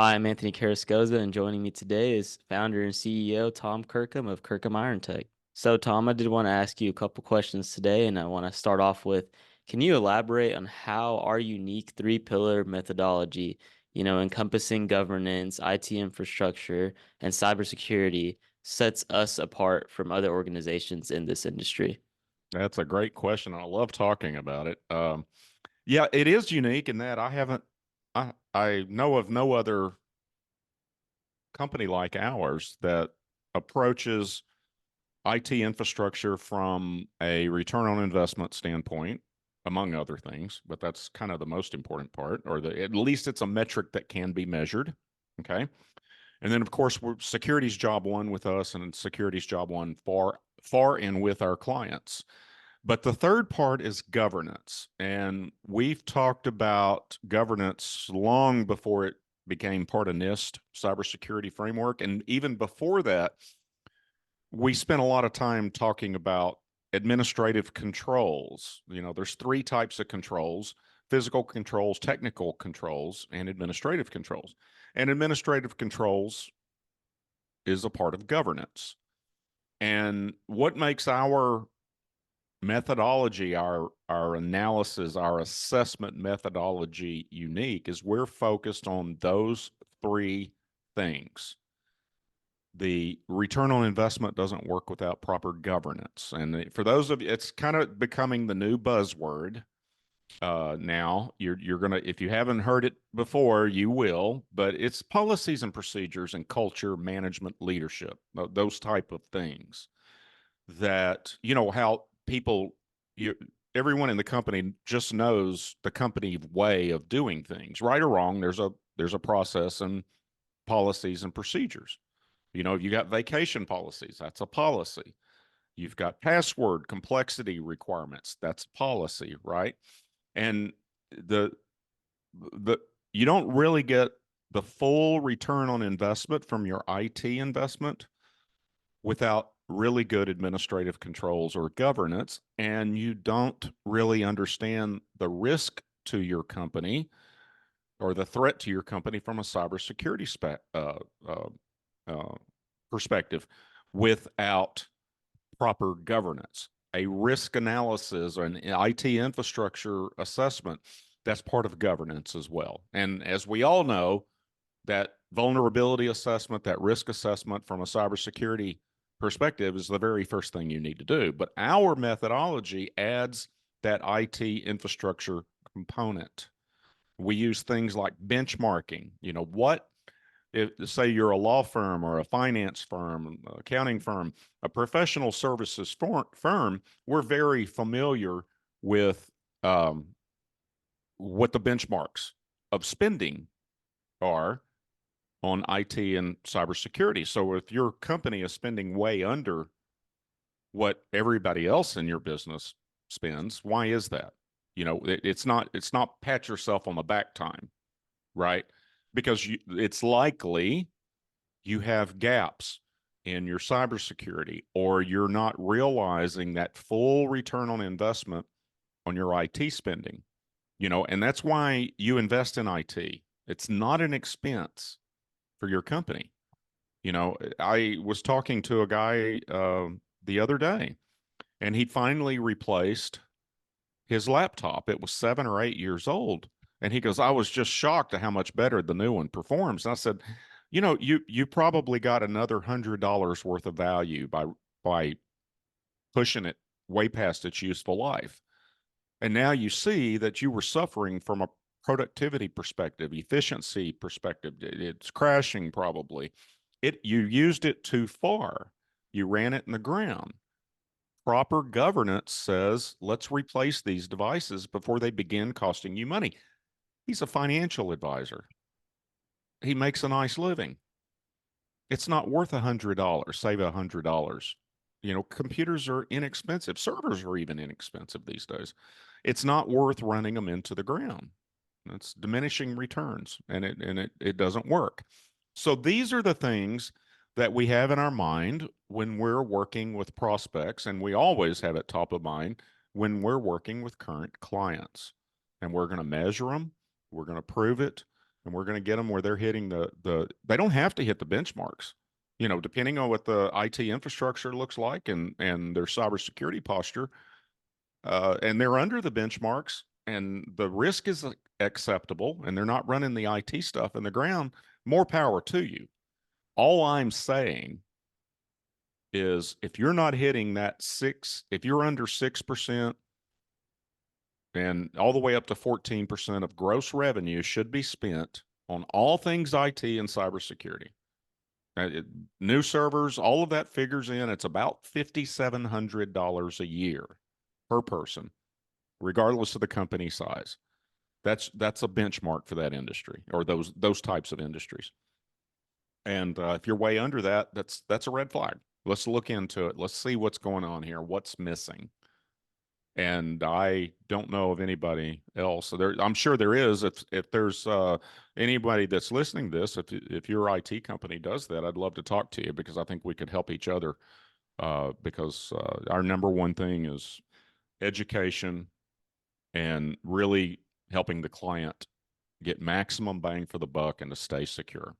Hi, I'm Anthony Carrascosa, and joining me today is founder and CEO Tom Kirkham of Kirkham IronTech. So, Tom, I did want to ask you a couple questions today, and I want to start off with, can you elaborate on how our unique three-pillar methodology, encompassing governance, IT infrastructure, and cybersecurity, sets us apart from other organizations in this industry? That's a great question. I love talking about it. Yeah, it is unique in that I know of no other company like ours that approaches IT infrastructure from a return on investment standpoint, among other things, but that's kind of the most important part, or at least it's a metric that can be measured. Okay. And then, of course, security's job one with us, and security's job one far and with our clients. But the third part is governance. And we've talked about governance long before it became part of NIST cybersecurity framework. And even before that, we spent a lot of time talking about administrative controls. There's three types of controls: physical controls, technical controls, and administrative controls. And administrative controls is a part of governance. And what makes our methodology, our analysis, our assessment methodology unique is we're focused on those three things. The return on investment doesn't work without proper governance. And for those of you, it's kind of becoming the new buzzword. Now you're gonna, if you haven't heard it before, you will, but it's policies and procedures and culture, management, leadership, those type of things that, how people, you, everyone in the company just knows the company way of doing things, right or wrong. There's a process and policies and procedures. You got vacation policies, that's a policy. You've got password complexity requirements, that's policy, right? And the the you don't really get the full return on investment from your IT investment without really good administrative controls or governance, and you don't really understand the risk to your company or the threat to your company from a cybersecurity perspective without proper governance. A risk analysis or an IT infrastructure assessment, that's part of governance as well. And as we all know, that vulnerability assessment, that risk assessment from a cybersecurity perspective is the very first thing you need to do. But our methodology adds that IT infrastructure component. We use things like benchmarking. If, say, you're a law firm or a finance firm, accounting firm, a professional services firm, we're very familiar with what the benchmarks of spending are on IT and cybersecurity. So if your company is spending way under what everybody else in your business spends, why is that? It's not pat yourself on the back time, right? Because it's likely you have gaps in your cybersecurity, or you're not realizing that full return on investment on your IT spending. And that's why you invest in IT. It's not an expense for your company. I was talking to a guy the other day, and he finally replaced his laptop. It was 7 or 8 years old. And he goes, I was just shocked at how much better the new one performs. And I said, you probably got another $100 worth of value by pushing it way past its useful life. And now you see that you were suffering from a productivity perspective, efficiency perspective. It's crashing probably. You used it too far. You ran it in the ground. Proper governance says, let's replace these devices before they begin costing you money. He's a financial advisor. He makes a nice living. It's not worth $100. Save $100. Computers are inexpensive. Servers are even inexpensive these days. It's not worth running them into the ground. It's diminishing returns, and it doesn't work. So these are the things that we have in our mind when we're working with prospects, and we always have it top of mind when we're working with current clients. And we're going to measure them, we're going to prove it, and we're going to get them where they're hitting they don't have to hit the benchmarks, depending on what the IT infrastructure looks like and their cybersecurity posture, and they're under the benchmarks and the risk is acceptable and they're not running the IT stuff in the ground, more power to you. All I'm saying is if you're not hitting that if you're under 6% and all the way up to 14% of gross revenue should be spent on all things IT and cybersecurity. New servers, all of that figures in. It's about $5,700 a year per person, regardless of the company size. That's a benchmark for that industry or those types of industries. And if you're way under that, that's a red flag. Let's look into it. Let's see what's going on here. What's missing? And I don't know of anybody else. So I'm sure there is. If there's anybody that's listening to this, if your IT company does that, I'd love to talk to you because I think we could help each other. Because our number one thing is education and really helping the client get maximum bang for the buck and to stay secure.